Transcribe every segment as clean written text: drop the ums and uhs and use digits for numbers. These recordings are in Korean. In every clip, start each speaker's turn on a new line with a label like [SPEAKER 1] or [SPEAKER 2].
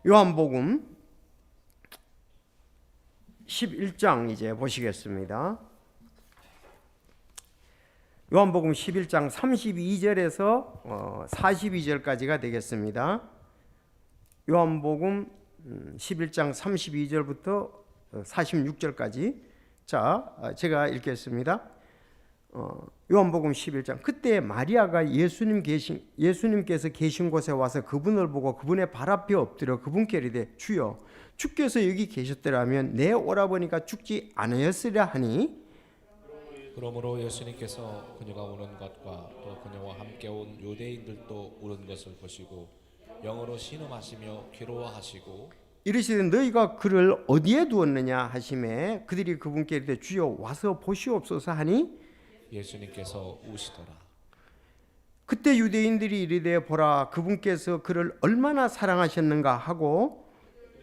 [SPEAKER 1] 요한복음 11장 이제 보시겠습니다. 요한복음 11장 32절에서 42절까지가 되겠습니다. 요한복음 11장 32절부터 46절까지. 자, 제가 읽겠습니다. 요한복음 11장. 그때 마리아가 예수님께서 계신 곳에 와서 그분을 보고 그분의 발 앞에 엎드려 그분께 이르되 주여, 주께서 여기 계셨더라면 내 오라버니가 죽지 않으였으랴 하니,
[SPEAKER 2] 그러므로 예수님께서 그녀가 우는 것과 또 그녀와 함께 온 유대인들도 우는 것을 보시고 영어로 신음하시며 괴로워하시고
[SPEAKER 1] 이르시되 너희가 그를 어디에 두었느냐 하시매 그들이 그분께 이르되 주여 와서 보시옵소서 하니,
[SPEAKER 2] 예수님께서 우시더라.
[SPEAKER 1] 그때 유대인들이 이르되 보라, 그분께서 그를 얼마나 사랑하셨는가 하고,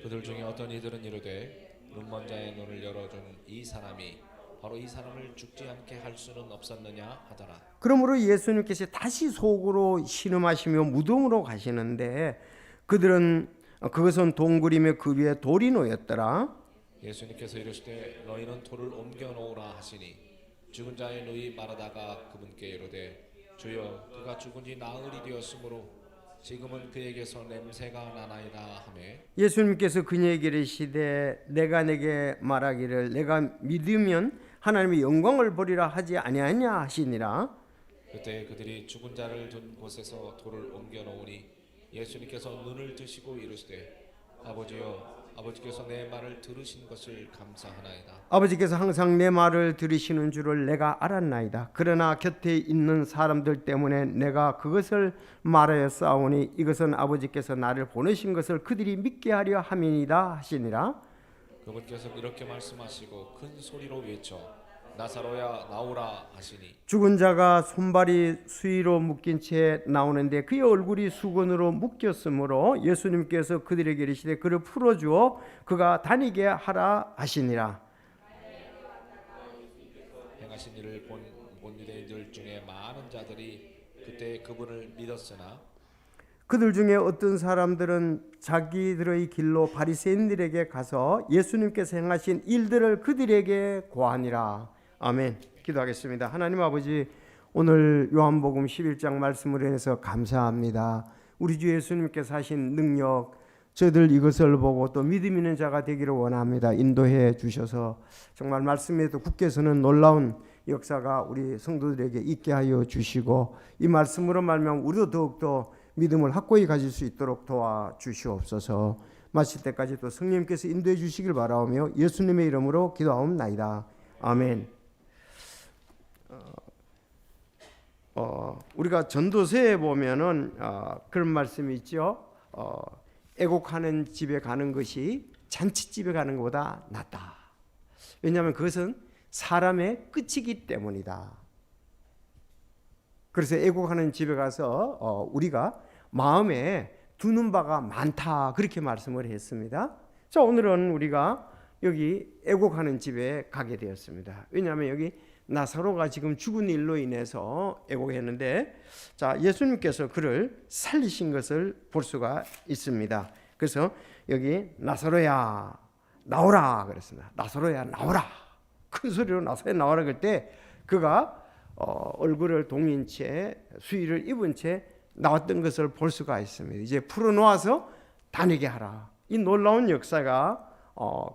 [SPEAKER 2] 그들 중에 어떤 이들은 이르되 눈먼 자의 눈을 열어준 이 사람이 바로 이 사람을 죽지 않게 할 수는 없었느냐 하더라.
[SPEAKER 1] 그러므로 예수님께서 다시 속으로 신음하시며 무덤으로 가시는데 그것은 동굴이며 그 위에 돌이 놓였더라.
[SPEAKER 2] 예수님께서 이르시되 너희는 돌을 옮겨 놓으라 하시니 죽은 자의 누이 마르다가 그분께 이르되 주여 그가 죽은 지 나흘이 되었으므로 지금은 그에게서 냄새가 나나이다 하매,
[SPEAKER 1] 예수님께서 그녀에게 이르시되 내가 내게 말하기를 내가 믿으면 하나님의 영광을 보리라 하지 아니하냐 하시니라.
[SPEAKER 2] 그때 그들이 죽은 자를 둔 곳에서 돌을 옮겨 놓으니 예수님께서 눈을 뜨시고 이르시되 아버지여, 아버지께서 내 말을 들으신 것을 감사하나이다.
[SPEAKER 1] 아버지께서 항상 내 말을 들으시는 줄을 내가 알았나이다. 그러나 곁에 있는 사람들 때문에 내가 그것을 말하였사오니 이것은 아버지께서 나를 보내신 것을 그들이 믿게 하려 함이니이다 하시니라.
[SPEAKER 2] 그분께서 이렇게 말씀하시고 큰 소리로 외쳐 나사로야 나오라 하시니
[SPEAKER 1] 죽은 자가 손발이 수의로 묶인 채 나오는데 그의 얼굴이 수건으로 묶였으므로 예수님께서 그들에게 이르시되 그를 풀어주어 그가 다니게 하라 하시니라.
[SPEAKER 2] 행하신 일을 본 유대인들 중에 많은 자들이 그때 그분을 믿었으나
[SPEAKER 1] 그들 중에 어떤 사람들은 자기들의 길로 바리새인들에게 가서 예수님께서 행하신 일들을 그들에게 고하니라. 아멘. 기도하겠습니다. 하나님 아버지, 오늘 요한복음 11장 말씀을 인해서 감사합니다. 우리 주 예수님께서 하신 능력, 저희들 이것을 보고 또 믿음 있는 자가 되기를 원합니다. 인도해 주셔서 정말 말씀에도 굳게 서는 놀라운 역사가 우리 성도들에게 있게 하여 주시고 이 말씀으로 말미암아 우리도 더욱더 믿음을 확고히 가질 수 있도록 도와주시옵소서. 마칠 때까지 또 성령님께서 인도해 주시길 바라오며 예수님의 이름으로 기도하옵나이다. 아멘. 우리가 전도서에 보면은 그런 말씀이 있죠. 애곡하는 집에 가는 것이 잔치집에 가는 것보다 낫다. 왜냐하면 그것은 사람의 끝이기 때문이다. 그래서 애곡하는 집에 가서 우리가 마음에 두는 바가 많다, 그렇게 말씀을 했습니다. 자, 오늘은 우리가 여기 애곡하는 집에 가게 되었습니다. 왜냐하면 여기 나사로가 지금 죽은 일로 인해서 애곡했는데, 자, 예수님께서 그를 살리신 것을 볼 수가 있습니다. 그래서 여기 나사로야 나오라 그랬습니다. 나사로야 나오라, 큰 소리로 나사로야 나오라 그럴 때 그가 얼굴을 동인 채 수의를 입은 채 나왔던 것을 볼 수가 있습니다. 이제 풀어놓아서 다니게 하라. 이 놀라운 역사가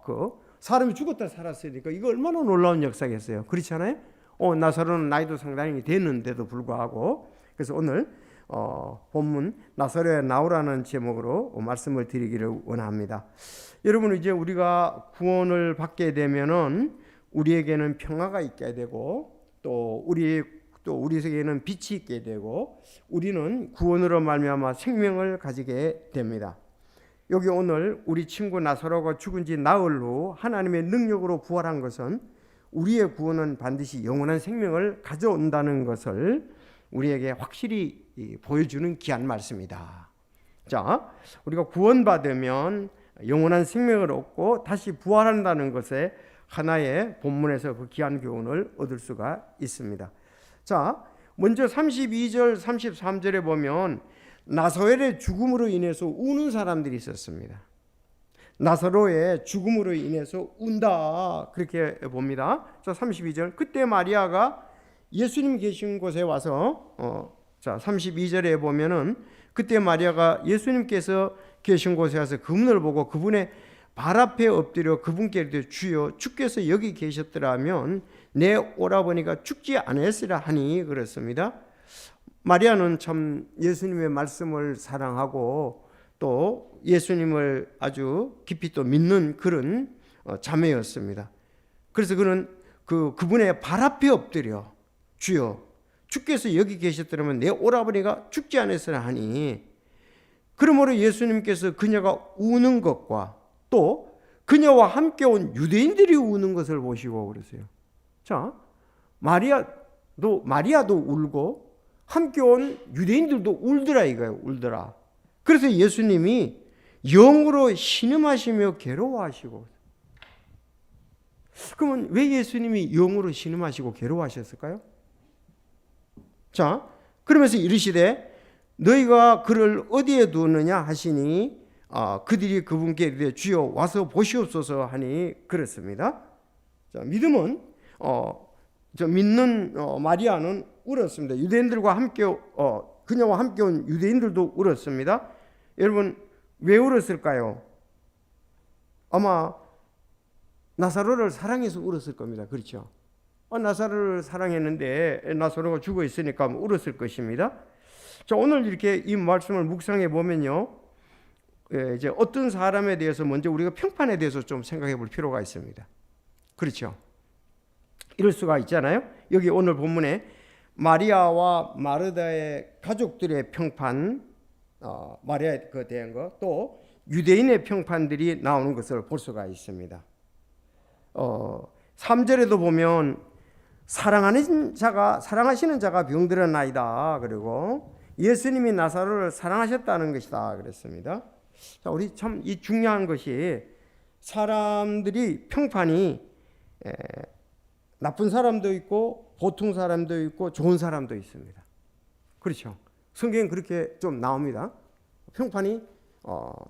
[SPEAKER 1] 그 사람이 죽었다 살았으니까 이거 얼마나 놀라운 역사겠어요. 그렇잖아요. 나사로는 나이도 상당히 됐는데도 불구하고. 그래서 오늘 본문 나사로야 나오라는 제목으로 말씀을 드리기를 원합니다. 여러분, 이제 우리가 구원을 받게 되면은 우리에게는 평화가 있게 되고 또 우리에게는 빛이 있게 되고 우리는 구원으로 말미암아 생명을 가지게 됩니다. 여기 오늘 우리 친구 나사로가 죽은 지 나흘 후 하나님의 능력으로 부활한 것은 우리의 구원은 반드시 영원한 생명을 가져온다는 것을 우리에게 확실히 보여주는 귀한 말씀이다. 자, 우리가 구원받으면 영원한 생명을 얻고 다시 부활한다는 것에 하나의 본문에서 그 귀한 교훈을 얻을 수가 있습니다. 자, 먼저 32절 33절에 보면 나사로의 죽음으로 인해서 우는 사람들이 있었습니다. 나사로의 죽음으로 인해서 운다 그렇게 봅니다. 자, 32절. 그때 마리아가 예수님 계신 곳에 와서 자, 32절에 보면은 그때 마리아가 예수님께서 계신 곳에 와서 그분을 보고 그분의 발 앞에 엎드려 그분께 이르되 주여 주께서 여기 계셨더라면 내 오라버니가 죽지 않았으라 하니 그렇습니다. 마리아는 참 예수님의 말씀을 사랑하고 또 예수님을 아주 깊이 또 믿는 그런 자매였습니다. 그래서 그는 그분의 발 앞에 엎드려 주여 주께서 여기 계셨더라면 내 오라버니가 죽지 않았으라 하니, 그러므로 예수님께서 그녀가 우는 것과 또 그녀와 함께 온 유대인들이 우는 것을 보시고 그러세요. 자, 마리아도 울고 함께 온 유대인들도 울더라 이거예요. 울더라. 그래서 예수님이 영으로 신음하시며 괴로워하시고. 그러면 왜 예수님이 영으로 신음하시고 괴로워하셨을까요? 자, 그러면서 이르시되 너희가 그를 어디에 두느냐 하시니 그들이 그분께 이르되 주여 와서 보시옵소서 하니 그렇습니다. 자, 믿음은 믿는 마리아는 울었습니다. 유대인들과 함께 그녀와 함께 온 유대인들도 울었습니다. 여러분 왜 울었을까요? 아마 나사로를 사랑해서 울었을 겁니다. 그렇죠? 나사로를 사랑했는데 나사로가 죽어 있으니까 울었을 것입니다. 자, 오늘 이렇게 이 말씀을 묵상해 보면요, 이제 어떤 사람에 대해서 먼저 우리가 평판에 대해서 좀 생각해 볼 필요가 있습니다. 그렇죠? 이럴 수가 있잖아요. 여기 오늘 본문에 마리아와 마르다의 가족들의 평판, 마리아에 대한 것, 또 유대인의 평판들이 나오는 것을 볼 수가 있습니다. 3절에도 보면 사랑하시는 자가 병들었나이다. 그리고 예수님이 나사로를 사랑하셨다는 것이다. 그랬습니다. 자, 우리 참 이 중요한 것이 사람들이 평판이 나쁜 사람도 있고 보통 사람도 있고 좋은 사람도 있습니다. 그렇죠? 성경은 그렇게 좀 나옵니다. 평판이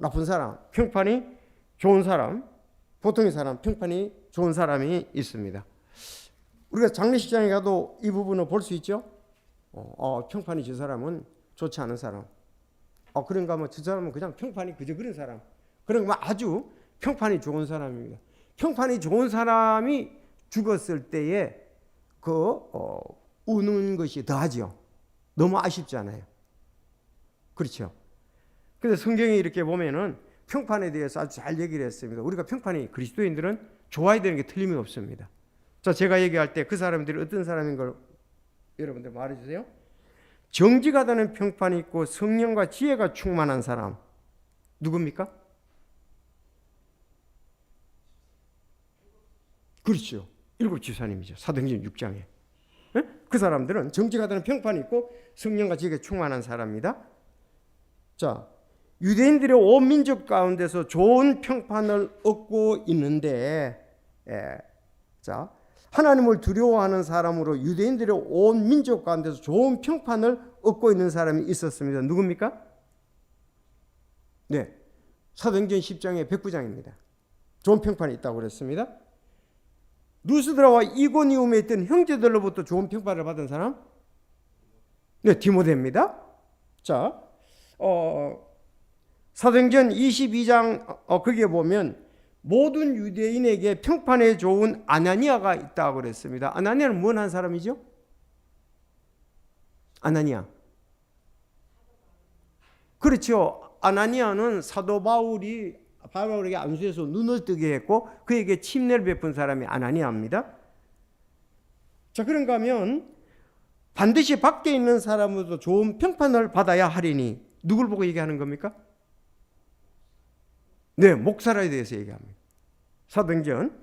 [SPEAKER 1] 나쁜 사람, 평판이 좋은 사람, 보통의 사람, 평판이 좋은 사람이 있습니다. 우리가 장례식장에 가도 이 부분을 볼 수 있죠. 평판이 저 사람은 좋지 않은 사람. 그런가 하면 저 사람은 그냥 평판이 그저 그런 사람. 그런가 하면 아주 평판이 좋은 사람입니다. 평판이 좋은 사람이 죽었을 때에 우는 것이 더하죠. 너무 아쉽잖아요. 그렇죠. 그래서 성경에 이렇게 보면은 평판에 대해서 아주 잘 얘기를 했습니다. 우리가 평판이 그리스도인들은 좋아야 되는 게 틀림이 없습니다. 자, 제가 얘기할 때 그 사람들이 어떤 사람인 걸 여러분들 말해주세요. 정직하다는 평판이 있고 성령과 지혜가 충만한 사람 누굽니까? 그렇죠. 일곱 지사님이죠. 사도행전 6장에. 그 사람들은 정직하다는 평판이 있고 성령과 지혜가 충만한 사람입니다. 자, 유대인들의 온 민족 가운데서 좋은 평판을 얻고 있는데, 자, 하나님을 두려워하는 사람으로 유대인들의 온 민족 가운데서 좋은 평판을 얻고 있는 사람이 있었습니다. 누굽니까? 네, 사도행전 10장의 백부장입니다. 좋은 평판이 있다고 그랬습니다. 루스드라와 이고니움에 있던 형제들로부터 좋은 평판을 받은 사람? 네, 디모데입니다. 자, 사도행전 22장 거기에 보면 모든 유대인에게 평판에 좋은 아나니아가 있다고 그랬습니다. 아나니아는 뭔 한 사람이죠? 아나니아. 그렇죠. 아나니아는 사도 바울에게 안수해서 눈을 뜨게 했고 그에게 침례를 베푼 사람이 아나니아입니다. 자, 그런가 하면 반드시 밖에 있는 사람으로도 좋은 평판을 받아야 하리니 누굴 보고 얘기하는 겁니까? 네, 목사라에 대해서 얘기합니다. 사도행전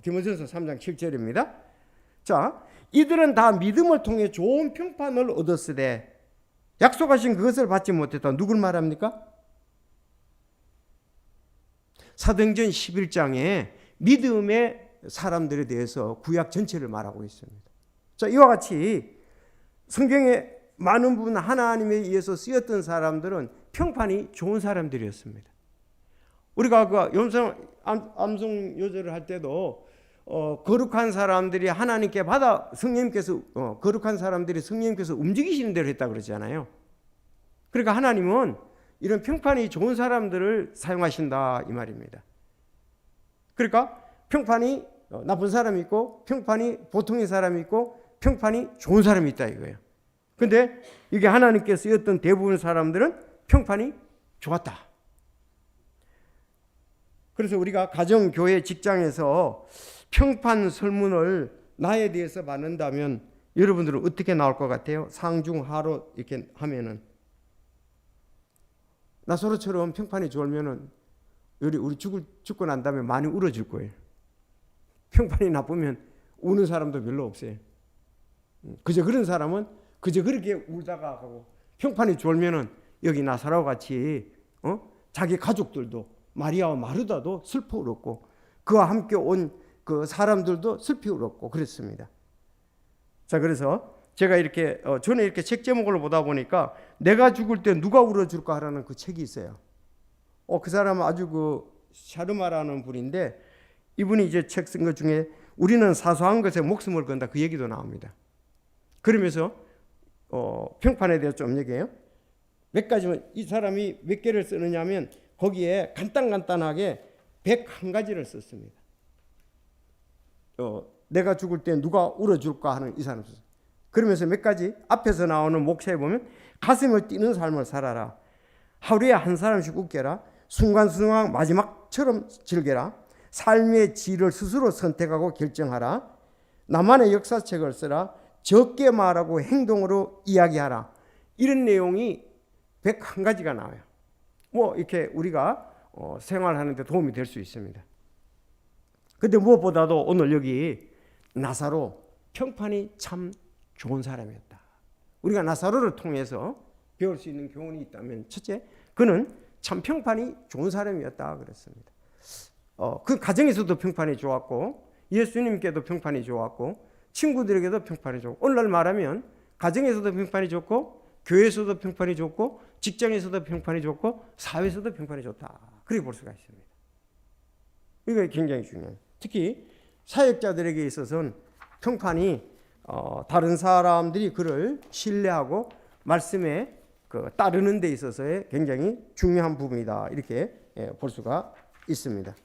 [SPEAKER 1] 디모데전서 3장 7절입니다. 자, 이들은 다 믿음을 통해 좋은 평판을 얻었으되 약속하신 그것을 받지 못했다. 누굴 말합니까? 사도행전 11장에 믿음의 사람들에 대해서 구약 전체를 말하고 있습니다. 자, 이와 같이 성경의 많은 부분 하나님에 의해서 쓰였던 사람들은 평판이 좋은 사람들이었습니다. 우리가 그 암송 요절을 할 때도 거룩한 사람들이 하나님께 성령님께서 거룩한 사람들이 성령님께서 움직이시는 대로 했다 그러잖아요. 그러니까 하나님은 이런 평판이 좋은 사람들을 사용하신다 이 말입니다. 그러니까 평판이 나쁜 사람이 있고 평판이 보통의 사람이 있고 평판이 좋은 사람이 있다 이거예요. 근데 이게 하나님께서 쓰였던 대부분 사람들은 평판이 좋았다. 그래서 우리가 가정, 교회, 직장에서 평판 설문을 나에 대해서 받는다면 여러분들은 어떻게 나올 것 같아요? 상중하로 이렇게 하면은 나사로처럼 평판이 좋으면은 우리 죽고 난 다음에 많이 울어줄 거예요. 평판이 나쁘면 우는 사람도 별로 없어요. 그저 그런 사람은 그저 그렇게 울다가 하고, 평판이 좋으면은 여기 나사로와 같이 자기 가족들도 마리아와 마르다도 슬퍼 울었고 그와 함께 온 그 사람들도 슬피 울었고 그랬습니다. 자, 그래서 제가 이렇게 전에 이렇게 책 제목을 보다 보니까 내가 죽을 때 누가 울어줄까 하라는 그 책이 있어요. 그 사람은 아주 그 샤르마라는 분인데 이분이 이제 책 쓴 것 중에 우리는 사소한 것에 목숨을 건다 그 얘기도 나옵니다. 그러면서 평판에 대해서 좀 얘기해요. 몇 가지만 이 사람이 몇 개를 쓰느냐면 거기에 간단하게 101가지를 썼습니다. 내가 죽을 때 누가 울어줄까 하는 이 사람 썼어요. 그러면서 몇 가지 앞에서 나오는 목차에 보면 가슴을 뛰는 삶을 살아라. 하루에 한 사람씩 웃겨라. 순간순간 마지막처럼 즐겨라. 삶의 질을 스스로 선택하고 결정하라. 나만의 역사책을 써라. 적게 말하고 행동으로 이야기하라. 이런 내용이 101가지가 나와요. 이렇게 우리가 생활하는 데 도움이 될 수 있습니다. 근데 무엇보다도 오늘 여기 나사로 평판이 참 좋은 사람이었다. 우리가 나사로를 통해서 배울 수 있는 교훈이 있다면 첫째, 그는 참 평판이 좋은 사람이었다 그랬습니다. 그 가정에서도 평판이 좋았고 예수님께도 평판이 좋았고 친구들에게도 평판이 좋고, 오늘날 말하면 가정에서도 평판이 좋고 교회에서도 평판이 좋고 직장에서도 평판이 좋고 사회에서도 평판이 좋다. 그렇게 볼 수가 있습니다. 이거 굉장히 중요해요. 특히 사역자들에게 있어서는 평판이 다른 사람들이 그를 신뢰하고 말씀에 따르는 데 있어서의 굉장히 중요한 부분이다. 이렇게 볼 수가 있습니다.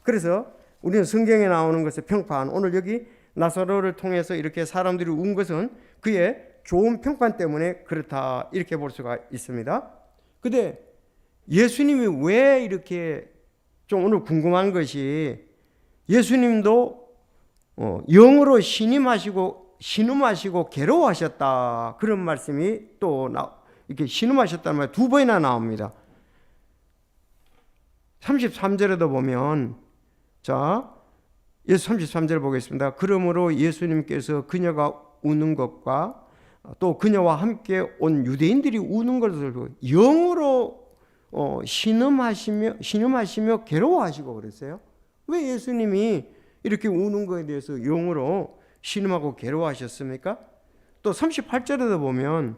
[SPEAKER 1] 그래서 우리는 성경에 나오는 것의 평판, 오늘 여기 나사로를 통해서 이렇게 사람들이 운 것은 그의 좋은 평판 때문에 그렇다. 이렇게 볼 수가 있습니다. 근데 예수님이 왜 이렇게 좀 오늘 궁금한 것이 예수님도 영으로 신음하시고 괴로워하셨다. 그런 말씀이 또 이렇게 신음하셨다는 말 두 번이나 나옵니다. 33절에도 보면 자, 33절 보겠습니다. 그러므로 예수님께서 그녀가 우는 것과 또 그녀와 함께 온 유대인들이 우는 것을 보고 영으로 신음하시며 괴로워하시고 그랬어요. 왜 예수님이 이렇게 우는 것에 대해서 영으로 신음하고 괴로워하셨습니까? 또 38절에도 보면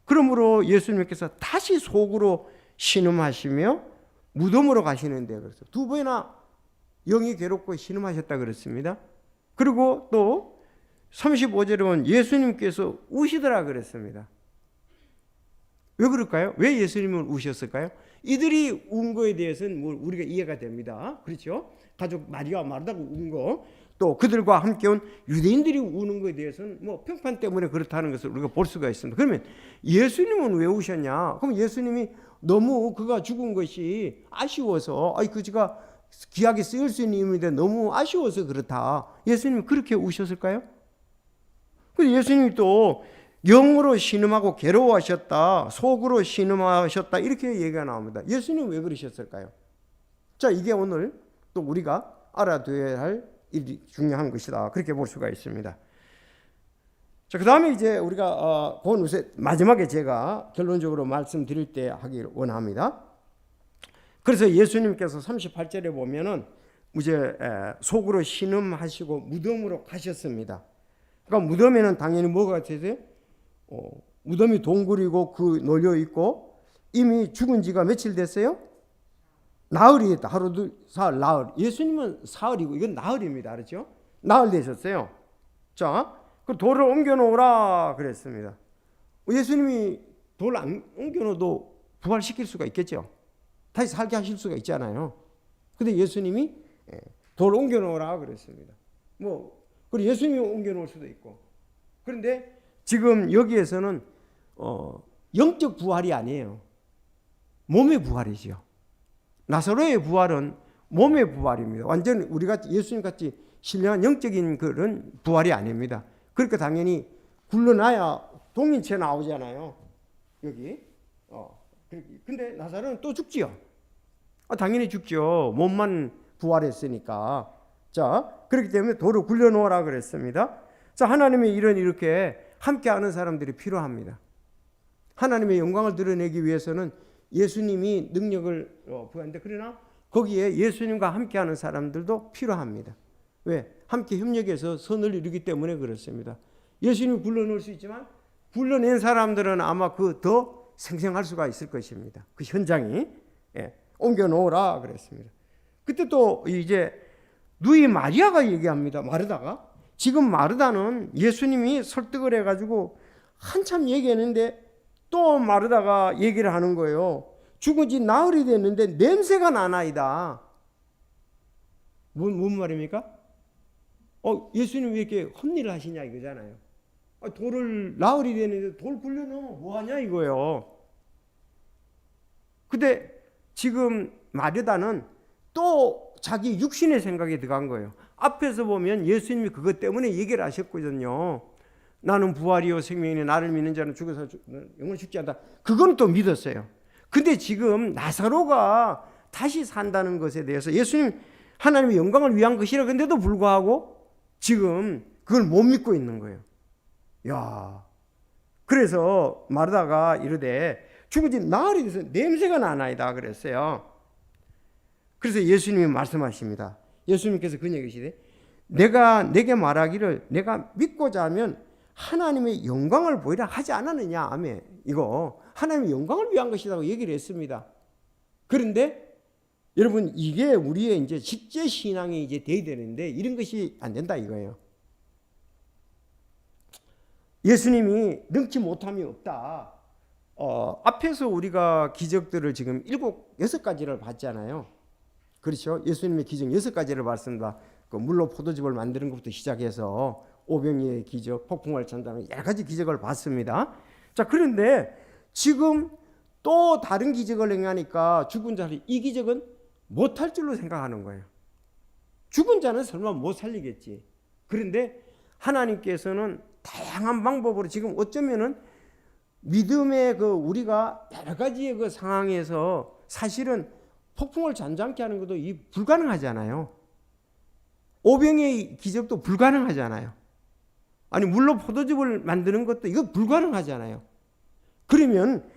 [SPEAKER 1] 그러므로 예수님께서 다시 속으로 신음하시며 무덤으로 가시는데 그래서 두 번이나 영이 괴롭고 신음하셨다 그랬습니다. 그리고 또 35절에 보면 예수님께서 우시더라 그랬습니다. 왜 그럴까요? 왜 예수님은 우셨을까요? 이들이 운 거에 대해서는 우리가 이해가 됩니다. 그렇죠? 가족 마리아와 마르다가 운 거, 또 그들과 함께 온 유대인들이 우는 거에 대해서는 평판 때문에 그렇다는 것을 우리가 볼 수가 있습니다. 그러면 예수님은 왜 우셨냐? 그럼 예수님이 너무 그가 죽은 것이 아쉬워서 그가 귀하게 쓰일 수 있는 인물인데 너무 아쉬워서 그렇다. 예수님이 그렇게 우셨을까요? 그래서 예수님이 또 영으로 신음하고 괴로워하셨다, 속으로 신음하셨다 이렇게 얘기가 나옵니다. 예수님은 왜 그러셨을까요? 자, 이게 오늘 또 우리가 알아둬야 할 일이 중요한 것이다. 그렇게 볼 수가 있습니다. 자, 그 다음에 이제 우리가 본 후세 마지막에 제가 결론적으로 말씀드릴 때 하기를 원합니다. 그래서 예수님께서 38절에 보면은 이제 속으로 신음하시고 무덤으로 가셨습니다. 그러니까 무덤에는 당연히 뭐가 되세요? 무덤이 동굴이고 그 놓여 있고 이미 죽은 지가 며칠 됐어요? 나흘이 됐다. 하루, 둘, 사흘, 나흘. 예수님은 사흘이고 이건 나흘입니다. 알았죠? 나흘 되셨어요. 자, 그 돌을 옮겨놓으라 그랬습니다. 예수님이 돌을 안 옮겨놓어도 부활시킬 수가 있겠죠. 다시 살게 하실 수가 있잖아요. 근데 예수님이 돌을 옮겨놓으라 그랬습니다. 그리고 예수님이 옮겨놓을 수도 있고. 그런데 지금 여기에서는 영적 부활이 아니에요. 몸의 부활이죠. 나사로의 부활은 몸의 부활입니다. 완전 우리가 예수님 같이 신령한 영적인 그런 부활이 아닙니다. 그러니까 당연히 굴러나야 동인체 나오잖아요. 여기. 근데 나사로는 또 죽지요. 당연히 죽죠. 몸만 부활했으니까. 자, 그렇기 때문에 돌을 굴려놓으라 그랬습니다. 자, 하나님의 일은 이렇게 함께하는 사람들이 필요합니다. 하나님의 영광을 드러내기 위해서는 예수님이 능력을 부여하는데, 그러나 거기에 예수님과 함께하는 사람들도 필요합니다. 왜? 함께 협력해서 선을 이루기 때문에 그렇습니다. 예수님이 불러놓을 수 있지만 불러낸 사람들은 아마 그 더 생생할 수가 있을 것입니다. 그 현장이. 옮겨놓으라 그랬습니다. 그때 또 이제 누이 마리아가 얘기합니다. 마르다가. 지금 마르다는 예수님이 설득을 해가지고 한참 얘기했는데 또 마르다가 얘기를 하는 거예요. 죽은 지 나흘이 됐는데 냄새가 나나이다. 뭔 말입니까? 예수님 왜 이렇게 헛일을 하시냐 이거잖아요. 돌을 나흘이 됐는데 돌 굴려놓으면 뭐하냐 이거예요. 근데 지금 마르다는 또 자기 육신의 생각에 들어간 거예요. 앞에서 보면 예수님이 그것 때문에 얘기를 하셨거든요. 나는 부활이요 생명이니 나를 믿는 자는 죽어서 영원히 죽지 않다. 그건 또 믿었어요. 근데 지금 나사로가 다시 산다는 것에 대해서 예수님 하나님의 영광을 위한 것이라 근데도 불구하고 지금 그걸 못 믿고 있는 거예요. 야, 그래서 마르다가 이르되 죽은 지 나흘이 돼서 냄새가 나나이다 그랬어요. 그래서 예수님이 말씀하십니다. 예수님께서 그녀에게 이르시되 내가 내게 말하기를 내가 믿고자 하면 하나님의 영광을 보이라 하지 않았느냐. 아멘. 이거 하나님의 영광을 위한 것이라고 얘기를 했습니다. 그런데 여러분 이게 우리의 이제 실제 신앙이 이제 돼야 되는데 이런 것이 안 된다 이거예요. 예수님이 능치 못함이 없다. 앞에서 우리가 기적들을 지금 6가지를 봤잖아요. 그렇죠? 예수님의 기적 6가지를 봤습니다. 그 물로 포도즙을 만드는 것부터 시작해서 오병이의 기적, 폭풍을 찬다는 여러 가지 기적을 봤습니다. 자, 그런데 지금 또 다른 기적을 행하니까 죽은 자를 이 기적은 못할 줄로 생각하는 거예요. 죽은 자는 설마 못 살리겠지. 그런데 하나님께서는 다양한 방법으로 지금 어쩌면은 믿음의 우리가 여러 가지의 그 상황에서 사실은 폭풍을 잔잔케 하는 것도 불가능하잖아요. 오병의 기적도 불가능하잖아요. 아니 물로 포도즙을 만드는 것도 이거 불가능하잖아요. 그러면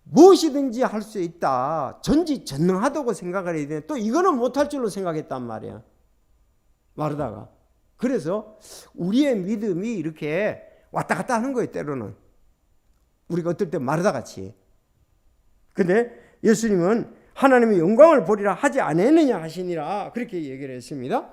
[SPEAKER 1] 무엇이든지 할 수 있다. 전지전능하다고 생각을 해야 되는데 또 이거는 못할 줄로 생각했단 말이야. 마르다가. 그래서 우리의 믿음이 이렇게 왔다 갔다 하는 거예요. 때로는. 우리가 어떨 때 마르다 같이. 근데 예수님은 하나님의 영광을 보리라 하지 않았느냐 하시니라 그렇게 얘기를 했습니다.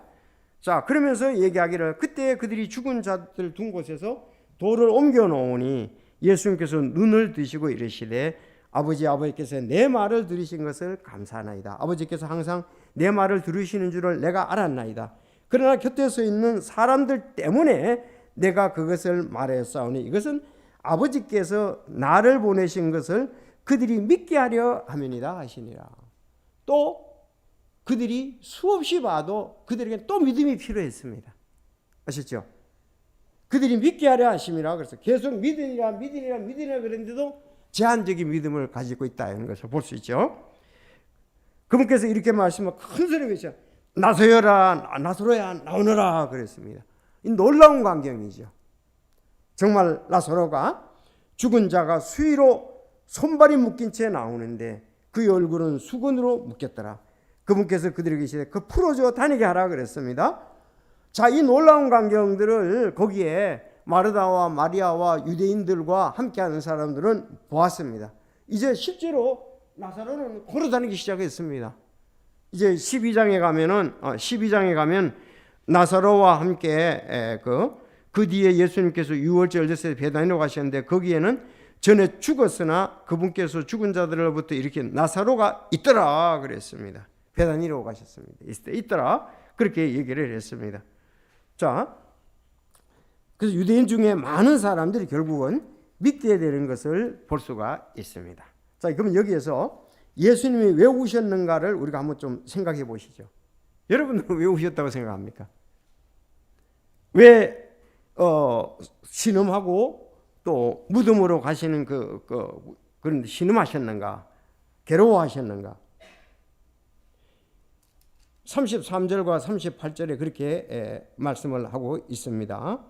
[SPEAKER 1] 자, 그러면서 얘기하기를 그때 그들이 죽은 자들 둔 곳에서 돌을 옮겨 놓으니 예수님께서 눈을 뜨시고 이르시되 아버지께서 내 말을 들으신 것을 감사하나이다. 아버지께서 항상 내 말을 들으시는 줄을 내가 알았나이다. 그러나 곁에 서 있는 사람들 때문에 내가 그것을 말했사오니 이것은 아버지께서 나를 보내신 것을 그들이 믿게 하려 함이니라 하시니라. 또 그들이 수없이 봐도 그들에게 또 믿음이 필요했습니다. 아셨죠? 그들이 믿게 하려 하심이라. 그래서 계속 믿으니라 그랬는데도 제한적인 믿음을 가지고 있다는 것을 볼 수 있죠. 그분께서 이렇게 말씀하면 큰 소리 외쳐 나사로야 나오너라 그랬습니다. 이 놀라운 광경이죠. 정말 나사로가 죽은 자가 수위로 손발이 묶인 채 나오는데 그의 얼굴은 수건으로 묶였더라. 그분께서 그들에게 이르시되 그 풀어줘 다니게 하라 그랬습니다. 자, 이 놀라운 광경들을 거기에 마르다와 마리아와 유대인들과 함께하는 사람들은 보았습니다. 이제 실제로 나사로는 걸어다니기 시작했습니다. 이제 12장에 가면 나사로와 함께 그 뒤에 예수님께서 유월절 됐을 때 베다니로 가셨는데 거기에는 전에 죽었으나 그분께서 죽은 자들로부터 이렇게 나사로가 있더라 그랬습니다. 베다니로 가셨습니다. 있더라 그렇게 얘기를 했습니다. 자, 그래서 유대인 중에 많은 사람들이 결국은 믿게 되는 것을 볼 수가 있습니다. 자, 그러면 여기에서 예수님이 왜 오셨는가를 우리가 한번 좀 생각해 보시죠. 여러분은 왜 오셨다고 생각합니까? 왜 신음하고 또 무덤으로 가시는 그런 신음하셨는가? 괴로워하셨는가? 33절과 38절에 그렇게 말씀을 하고 있습니다.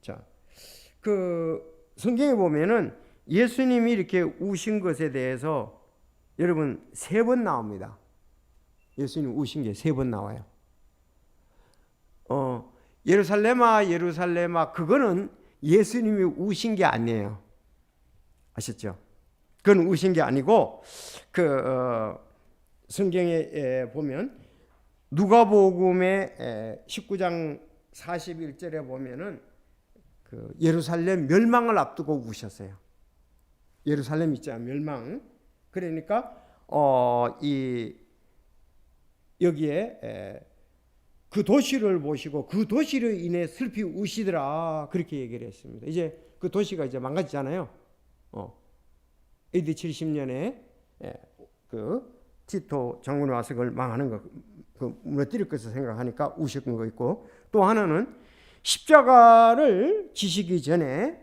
[SPEAKER 1] 자, 성경에 보면은 예수님이 이렇게 우신 것에 대해서 여러분 3번 나옵니다. 예수님 우신 게 3번 나와요. 예루살렘아 예루살렘아 그거는 예수님이 우신 게 아니에요. 아셨죠? 그건 우신 게 아니고 성경에 보면 누가복음의 19장 41절에 보면은 예루살렘 멸망을 앞두고 우셨어요. 예루살렘 있잖아요. 멸망. 그러니까 여기에 그 도시를 보시고 그 도시로 인해 슬피 우시더라 그렇게 얘기를 했습니다. 이제 그 도시가 이제 망가지잖아요. AD 70년에 티토 장군이 와서 그걸 망하는 거, 무너뜨릴 것을 생각하니까 우셨던 거 있고, 또 하나는 십자가를 지시기 전에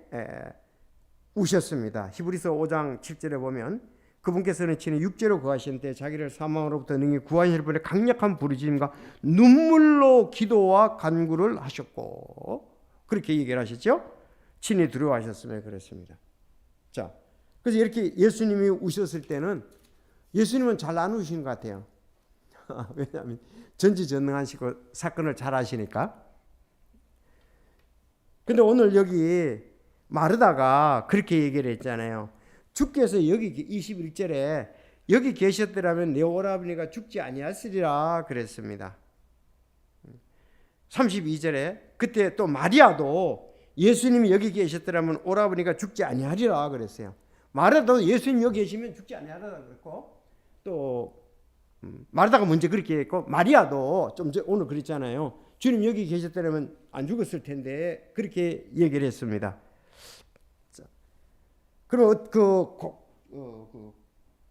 [SPEAKER 1] 우셨습니다. 히브리서 5장 7절에 보면 그분께서는 친히 육체로 거하신 때 자기를 사망으로부터 능히 구하실 분의 강력한 부르짖음과 눈물로 기도와 간구를 하셨고 그렇게 얘기를 하셨죠. 친히 두려워하셨으며 그랬습니다. 자, 그래서 이렇게 예수님이 우셨을 때는 예수님은 잘 안 우신 것 같아요. 왜냐하면 전지전능하시고 사건을 잘 아시니까. 근데 오늘 여기 마르다가 그렇게 얘기를 했잖아요. 주께서 여기 21절에 여기 계셨더라면 내 오라버니가 죽지 아니하시리라 그랬습니다. 32절에 그때 또 마리아도 예수님이 여기 계셨더라면 오라버니가 죽지 아니하리라 그랬어요. 마르다도 예수님 여기 계시면 죽지 아니하리라 그랬고, 또 마르다가 먼저 그렇게 했고 마리아도 좀 오늘 그랬잖아요. 주님 여기 계셨더라면 안 죽었을 텐데 그렇게 얘기를 했습니다. 그리고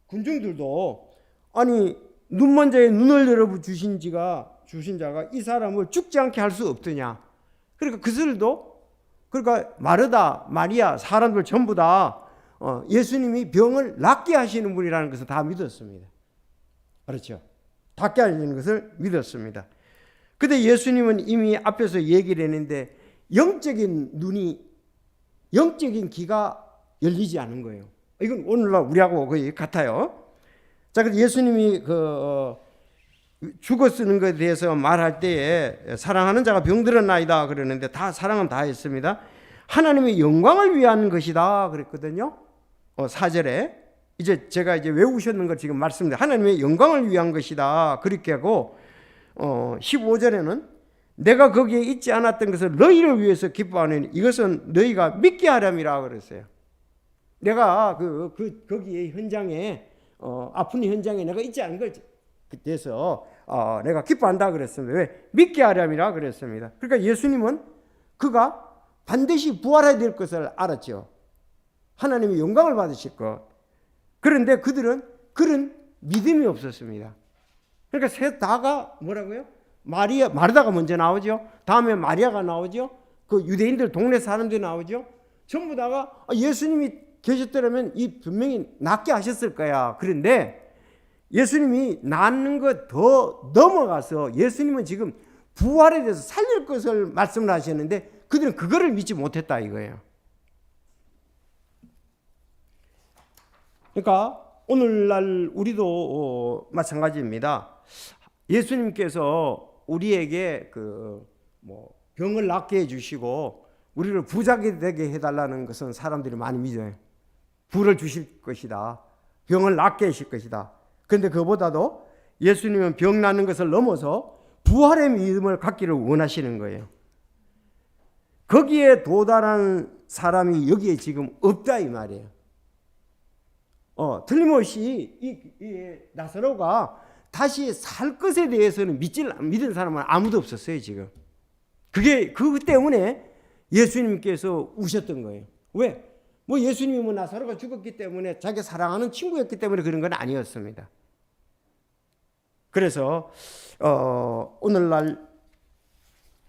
[SPEAKER 1] 군중들도 아니 눈먼 자의 눈을 열어 주신 자가 이 사람을 죽지 않게 할 수 없더냐. 그러니까 그들도 그러니까 마르다, 마리아 사람들 전부 다 예수님이 병을 낫게 하시는 분이라는 것을 다 믿었습니다. 그렇죠? 낫게 하시는 것을 믿었습니다. 근데 예수님은 이미 앞에서 얘기를 했는데 영적인 귀가 열리지 않은 거예요. 이건 오늘날 우리하고 거의 같아요. 자, 그래서 예수님이 죽어 쓰는 것에 대해서 말할 때에 사랑하는 자가 병들었나이다 그러는데 다 사랑은 다 했습니다. 하나님의 영광을 위한 것이다 그랬거든요. 4절에 이제 제가 이제 외우셨는 걸 지금 말씀드립니다. 하나님의 영광을 위한 것이다 그렇게 하고 15절에는 내가 거기에 있지 않았던 것을 너희를 위해서 기뻐하는 이것은 너희가 믿게 하렴이라 그랬어요. 내가 거기에 현장에 아픈 현장에 내가 있지 않은 걸 그때서 내가 기뻐한다 그랬습니다. 왜? 믿게 하렴이라 그랬습니다. 그러니까 예수님은 그가 반드시 부활해야 될 것을 알았죠. 하나님의 영광을 받으실 것. 그런데 그들은 그런 믿음이 없었습니다. 그러니까 셋 다가 뭐라고요? 마르다가 먼저 나오죠. 다음에 마리아가 나오죠. 그 유대인들 동네 사람들이 나오죠. 전부 다가 예수님이 계셨더라면 이 분명히 낫게 하셨을 거야. 그런데 예수님이 낫는 것 더 넘어가서 예수님은 지금 부활에 대해서 살릴 것을 말씀을 하셨는데 그들은 그거를 믿지 못했다 이거예요. 그러니까 오늘날 우리도 마찬가지입니다. 예수님께서 우리에게 병을 낫게 해주시고 우리를 부자게 되게 해달라는 것은 사람들이 많이 믿어요. 부를 주실 것이다. 병을 낫게 하실 것이다. 그런데 그보다도 예수님은 병 낫는 것을 넘어서 부활의 믿음을 갖기를 원하시는 거예요. 거기에 도달한 사람이 여기에 지금 없다 이 말이에요. 틀림없이 이 나사로가 다시 살 것에 대해서는 믿은 사람은 아무도 없었어요 지금. 그 때문에 예수님께서 우셨던 거예요. 왜? 뭐 예수님이 뭐 나사로가 죽었기 때문에 자기 사랑하는 친구였기 때문에 그런 건 아니었습니다. 그래서 오늘날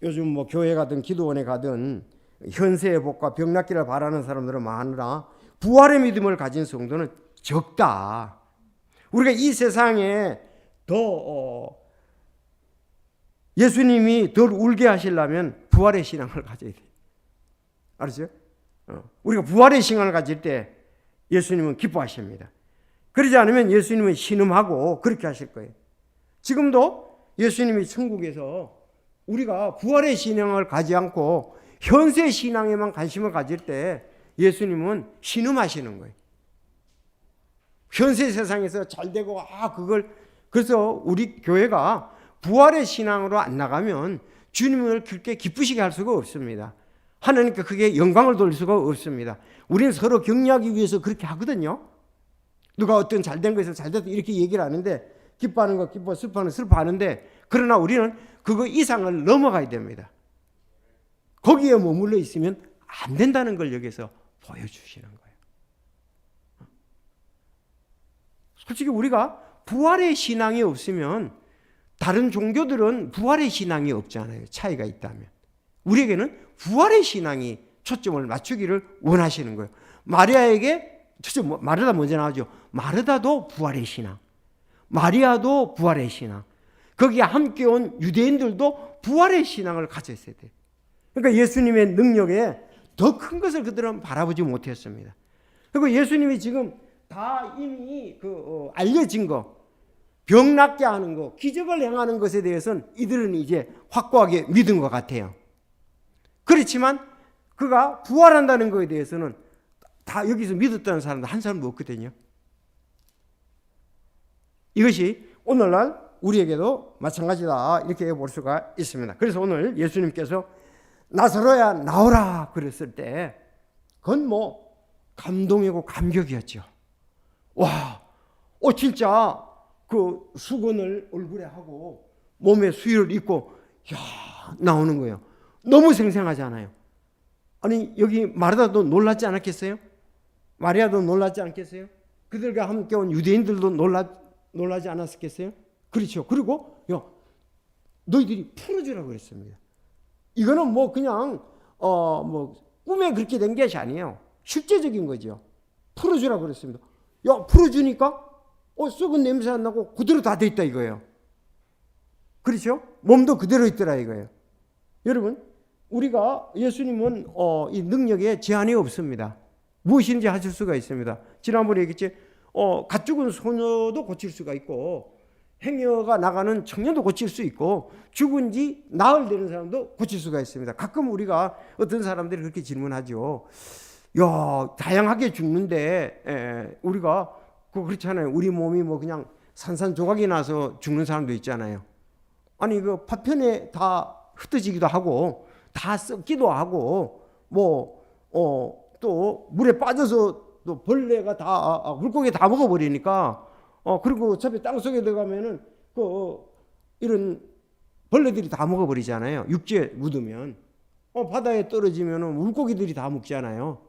[SPEAKER 1] 요즘 뭐 교회 가든 기도원에 가든 현세의 복과 병 낫기를 바라는 사람들은 많으나 부활의 믿음을 가진 성도는 적다. 우리가 이 세상에 더 예수님이 덜 울게 하시려면 부활의 신앙을 가져야 돼요. 알았어요? 우리가 부활의 신앙을 가질 때 예수님은 기뻐하십니다. 그러지 않으면 예수님은 신음하고 그렇게 하실 거예요. 지금도 예수님이 천국에서 우리가 부활의 신앙을 가지 않고 현세 신앙에만 관심을 가질 때 예수님은 신음하시는 거예요. 현세 세상에서 잘 되고 그래서 우리 교회가 부활의 신앙으로 안 나가면 주님을 그렇게 기쁘시게 할 수가 없습니다. 하나님께 그게 영광을 돌릴 수가 없습니다. 우리는 서로 격려하기 위해서 그렇게 하거든요. 누가 어떤 잘된 것에서 잘됐다 이렇게 얘기를 하는데 기뻐하는 거 기뻐, 슬퍼하는 슬퍼하는데 그러나 우리는 그거 이상을 넘어가야 됩니다. 거기에 머물러 있으면 안 된다는 걸 여기서 보여주시는 거예요. 솔직히 우리가 부활의 신앙이 없으면 다른 종교들은 부활의 신앙이 없잖아요. 차이가 있다면. 우리에게는 부활의 신앙이 초점을 맞추기를 원하시는 거예요. 마리아에게 마르다 먼저 나오죠. 마르다도 부활의 신앙, 마리아도 부활의 신앙, 거기에 함께 온 유대인들도 부활의 신앙을 가졌어야 돼요. 그러니까 예수님의 능력에 더 큰 것을 그들은 바라보지 못했습니다. 그리고 예수님이 지금 다 이미 알려진 거, 병 낫게 하는 거, 기적을 행하는 것에 대해서는 이들은 이제 확고하게 믿은 것 같아요. 그렇지만 그가 부활한다는 것에 대해서는 다 여기서 믿었다는 사람도 한 사람도 없거든요. 이것이 오늘날 우리에게도 마찬가지다 이렇게 볼 수가 있습니다. 그래서 오늘 예수님께서 나사로야 나오라 그랬을 때 그건 뭐 감동이고 감격이었죠. 와, 진짜 그 수건을 얼굴에 하고 몸에 수의를 입고 나오는 거예요. 너무 생생하잖아요. 아니 여기 마르다도 놀랐지 않았겠어요? 마리아도 놀랐지 않겠어요? 그들과 함께 온 유대인들도 놀라지 않았겠어요? 그렇죠. 그리고 너희들이 풀어주라고 그랬습니다. 이거는 뭐 그냥 뭐 꿈에 그렇게 된 것이 아니에요. 실제적인 거죠. 풀어주라고 그랬습니다. 풀어주니까 썩은 냄새 안 나고 그대로 다 돼 있다 이거예요. 그렇죠? 몸도 그대로 있더라 이거예요. 여러분, 우리가 예수님은 이 능력에 제한이 없습니다. 무엇인지 하실 수가 있습니다. 지난번에 얘기했지, 갓 죽은 소녀도 고칠 수가 있고, 행여가 나가는 청년도 고칠 수 있고, 죽은 지 나흘 되는 사람도 고칠 수가 있습니다. 가끔 우리가 어떤 사람들이 그렇게 질문하죠. 다양하게 죽는데 우리가 그렇잖아요. 우리 몸이 뭐 그냥 산산조각이 나서 죽는 사람도 있잖아요. 아니 그 파편에 다 흩어지기도 하고 다 썩기도 하고 또 물에 빠져서 또 벌레가 다 물고기 다 먹어버리니까 그리고 어차피 땅 속에 들어가면은 이런 벌레들이 다 먹어버리잖아요. 육지에 묻으면 바다에 떨어지면은 물고기들이 다 먹잖아요.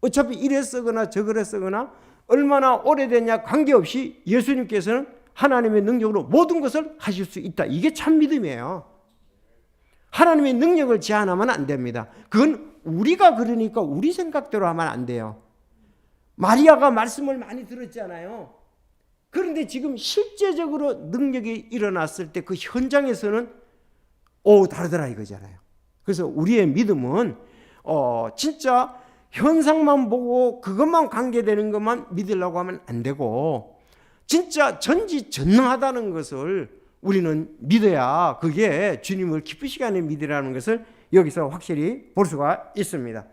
[SPEAKER 1] 어차피 이래 썩거나 저래 썩거나 얼마나 오래됐냐 관계없이 예수님께서는 하나님의 능력으로 모든 것을 하실 수 있다. 이게 참 믿음이에요. 하나님의 능력을 제한하면 안 됩니다. 그건 우리가 그러니까 우리 생각대로 하면 안 돼요. 마리아가 말씀을 많이 들었잖아요. 그런데 지금 실제적으로 능력이 일어났을 때 그 현장에서는 다르더라 이거잖아요. 그래서 우리의 믿음은 진짜 현상만 보고 그것만 관계되는 것만 믿으려고 하면 안 되고 진짜 전지전능하다는 것을 우리는 믿어야 그게 주님을 기쁘시게 하는 믿으라는 것을 여기서 확실히 볼 수가 있습니다.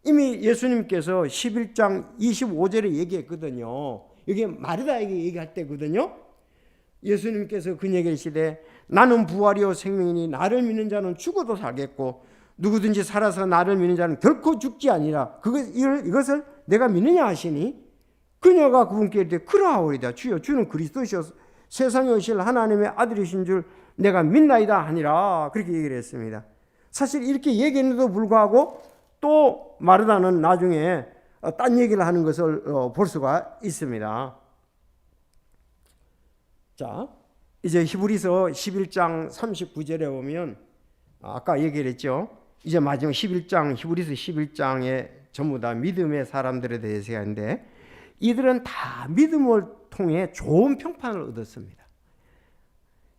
[SPEAKER 1] 이미 예수님께서 11장 25절에 얘기했거든요. 이게 마르다에게 얘기할 때거든요. 예수님께서 그에게 이르시되 나는 부활이요 생명이니 나를 믿는 자는 죽어도 살겠고 누구든지 살아서 나를 믿는 자는 결코 죽지 아니라 이것을 내가 믿느냐 하시니 그녀가 그분께 이르되 그러하오리다. 주여 주는 그리스도시요 세상에 오실 하나님의 아들이신 줄 내가 믿나이다 하니라. 그렇게 얘기를 했습니다. 사실 이렇게 얘기했는데도 불구하고 또 마르다는 나중에 딴 얘기를 하는 것을 볼 수가 있습니다. 자, 이제 히브리서 11장 39절에 보면 아까 얘기를 했죠. 이제 마지막 11장 히브리서 11장에 전부 다 믿음의 사람들에 대해서 하는데 이들은 다 믿음을 통해 좋은 평판을 얻었습니다.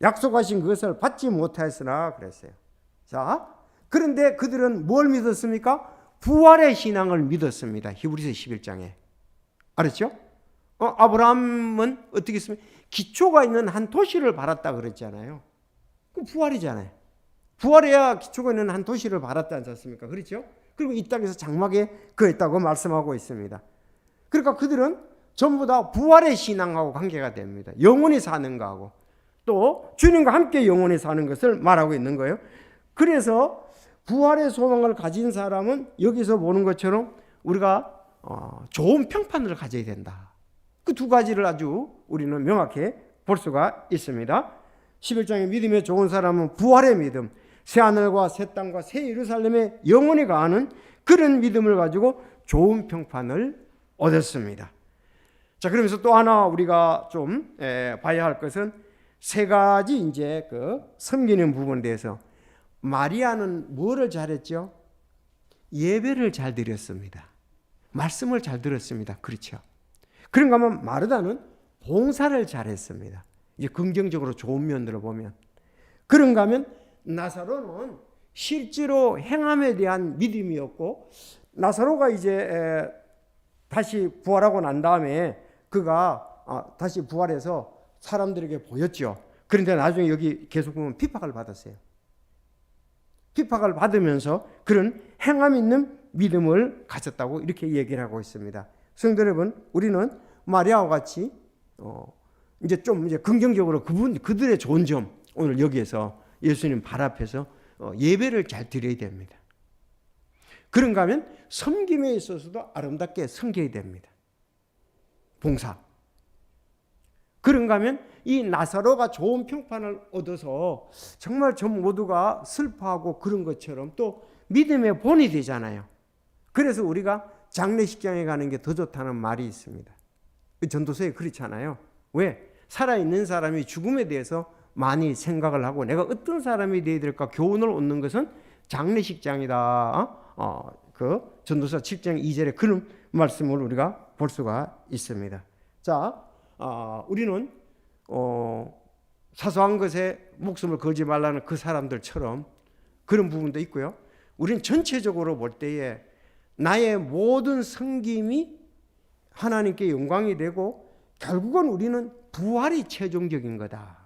[SPEAKER 1] 약속하신 그것을 받지 못하였으나 그랬어요. 자, 그런데 그들은 뭘 믿었습니까? 부활의 신앙을 믿었습니다. 히브리서 11장에. 알았죠? 아브라함은 어떻게 했습니까? 기초가 있는 한 도시를 바랐다 그랬잖아요. 그 부활이잖아요. 부활해야 기초가 있는 한 도시를 바랐지 않습니까? 그렇죠? 그리고 이 땅에서 장막에 거했다고 말씀하고 있습니다. 그러니까 그들은 전부 다 부활의 신앙하고 관계가 됩니다. 영원히 사는 거하고 또 주님과 함께 영원히 사는 것을 말하고 있는 거예요. 그래서 부활의 소망을 가진 사람은 여기서 보는 것처럼 우리가 좋은 평판을 가져야 된다. 그 두 가지를 아주 우리는 명확히 볼 수가 있습니다. 11장의 믿음에 좋은 사람은 부활의 믿음, 새 하늘과 새 땅과 새 예루살렘에 영원히 가는 그런 믿음을 가지고 좋은 평판을 얻었습니다. 자, 그러면서 또 하나 우리가 좀 봐야 할 것은 세 가지 이제 그 섬기는 부분에 대해서 마리아는 뭐를 잘했죠? 예배를 잘 드렸습니다. 말씀을 잘 들었습니다. 그렇죠? 그런가 하면 마르다는 봉사를 잘했습니다. 이제 긍정적으로 좋은 면들을 보면 그런가 하면 나사로는 실제로 행함에 대한 믿음이었고 나사로가 이제 다시 부활하고 난 다음에 그가 다시 부활해서 사람들에게 보였죠. 그런데 나중에 여기 계속 보면 핍박을 받았어요. 핍박을 받으면서 그런 행함 있는 믿음을 가졌다고 이렇게 얘기를 하고 있습니다. 성도 여러분, 우리는 마리아와 같이 이제 좀 이제 긍정적으로 그들의 좋은 점 오늘 여기에서 예수님 발 앞에서 예배를 잘 드려야 됩니다. 그런가 하면 섬김에 있어서도 아름답게 섬겨야 됩니다. 봉사. 그런가 하면 이 나사로가 좋은 평판을 얻어서 정말 전 모두가 슬퍼하고 그런 것처럼 또 믿음의 본이 되잖아요. 그래서 우리가 장례식장에 가는 게 더 좋다는 말이 있습니다. 전도서에 그렇잖아요. 왜? 살아있는 사람이 죽음에 대해서 많이 생각을 하고 내가 어떤 사람이 되어야 될까 교훈을 얻는 것은 장례식장이다. 그 전도서 7장 2절에 그런 말씀을 우리가 볼 수가 있습니다. 자, 우리는 사소한 것에 목숨을 걸지 말라는 그 사람들처럼 그런 부분도 있고요. 우리는 전체적으로 볼 때에 나의 모든 섬김이 하나님께 영광이 되고 결국은 우리는 부활이 최종적인 거다.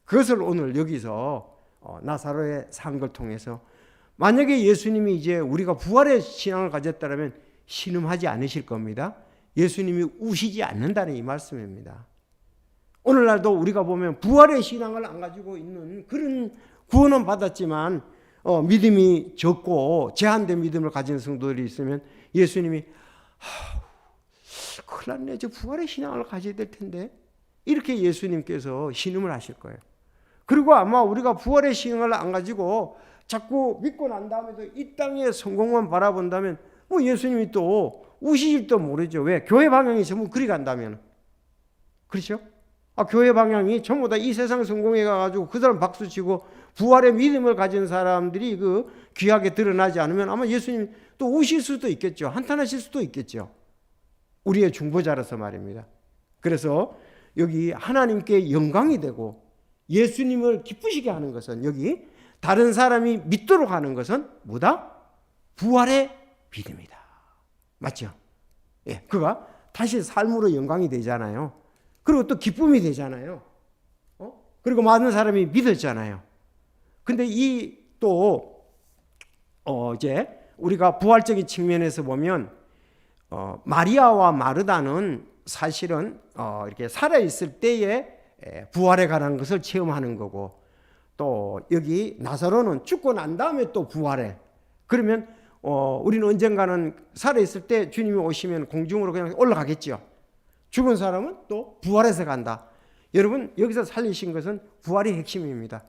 [SPEAKER 1] 그것을 오늘 여기서 나사로의 삶을 통해서 만약에 예수님이 이제 우리가 부활의 신앙을 가졌다면 신음하지 않으실 겁니다. 예수님이 우시지 않는다는 이 말씀입니다. 오늘날도 우리가 보면 부활의 신앙을 안 가지고 있는 그런 구원은 받았지만 믿음이 적고 제한된 믿음을 가진 성도들이 있으면 예수님이 큰일 났네. 저 부활의 신앙을 가져야 될 텐데 이렇게 예수님께서 신음을 하실 거예요. 그리고 아마 우리가 부활의 신앙을 안 가지고 자꾸 믿고 난 다음에도 이 땅의 성공만 바라본다면 뭐 예수님이 또 우시질도 모르죠. 왜? 교회 방향이 전부 그리 간다면. 그렇죠? 교회 방향이 전부 다 이 세상 성공해 가지고 그 사람 박수치고 부활의 믿음을 가진 사람들이 그 귀하게 드러나지 않으면 아마 예수님 또 우실 수도 있겠죠. 한탄하실 수도 있겠죠. 우리의 중보자라서 말입니다. 그래서 여기 하나님께 영광이 되고 예수님을 기쁘시게 하는 것은 여기 다른 사람이 믿도록 하는 것은 뭐다? 부활의 믿음이다. 맞죠? 예, 그가 다시 삶으로 영광이 되잖아요. 그리고 또 기쁨이 되잖아요. 그리고 많은 사람이 믿었잖아요. 근데 이 또 이제 우리가 부활적인 측면에서 보면 마리아와 마르다는 사실은 이렇게 살아있을 때에 부활에 관한 것을 체험하는 거고, 또 여기 나사로는 죽고 난 다음에 또 부활해. 그러면 우리는 언젠가는 살아있을 때 주님이 오시면 공중으로 그냥 올라가겠죠. 죽은 사람은 또 부활해서 간다. 여러분, 여기서 살리신 것은 부활이 핵심입니다.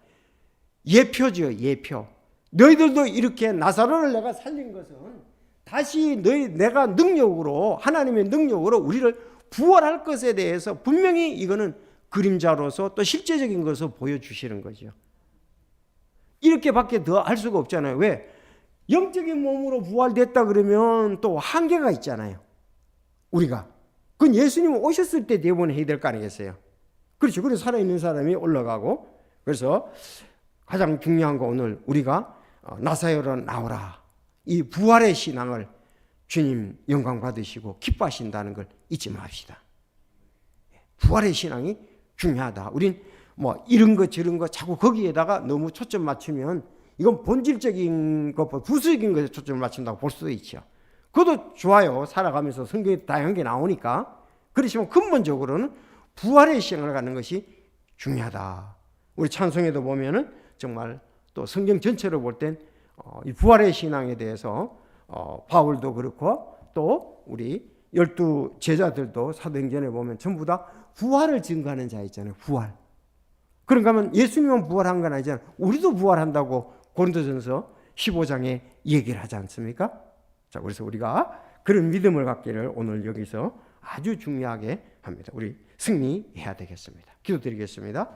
[SPEAKER 1] 예표죠, 예표. 너희들도 이렇게 나사로를 내가 살린 것은 다시 내가 능력으로, 하나님의 능력으로 우리를 부활할 것에 대해서 분명히 이거는 그림자로서 또 실제적인 것을 보여주시는 거죠. 이렇게밖에 더 할 수가 없잖아요. 왜? 영적인 몸으로 부활됐다 그러면 또 한계가 있잖아요. 우리가. 그건 예수님 오셨을 때 대본해야 될 거 아니겠어요? 그렇죠. 그래서 살아있는 사람이 올라가고, 그래서 가장 중요한 거 오늘 우리가 나사로라 나오라, 이 부활의 신앙을 주님 영광 받으시고 기뻐하신다는 걸 잊지 맙시다. 부활의 신앙이 중요하다. 우린 뭐 이런 거 저런 거 자꾸 거기에다가 너무 초점 맞추면 이건 본질적인 것보다 부수적인 것에 초점을 맞춘다고 볼 수도 있죠. 그것도 좋아요. 살아가면서 성경에 다양한 게 나오니까. 그렇지만 근본적으로는 부활의 신앙을 갖는 것이 중요하다. 우리 찬송에도 보면은 정말 또 성경 전체로 볼 땐 이 부활의 신앙에 대해서 바울도 그렇고 또 우리 12 제자들도 사도행전에 보면 전부 다 부활을 증거하는 자 있잖아요. 부활. 그런가 하면 예수님은 부활한 건 아니잖아요. 우리도 부활한다고 고린도전서 15장에 얘기를 하지 않습니까? 자, 그래서 우리가 그런 믿음을 갖기를 오늘 여기서 아주 중요하게 합니다. 우리 승리해야 되겠습니다. 기도드리겠습니다.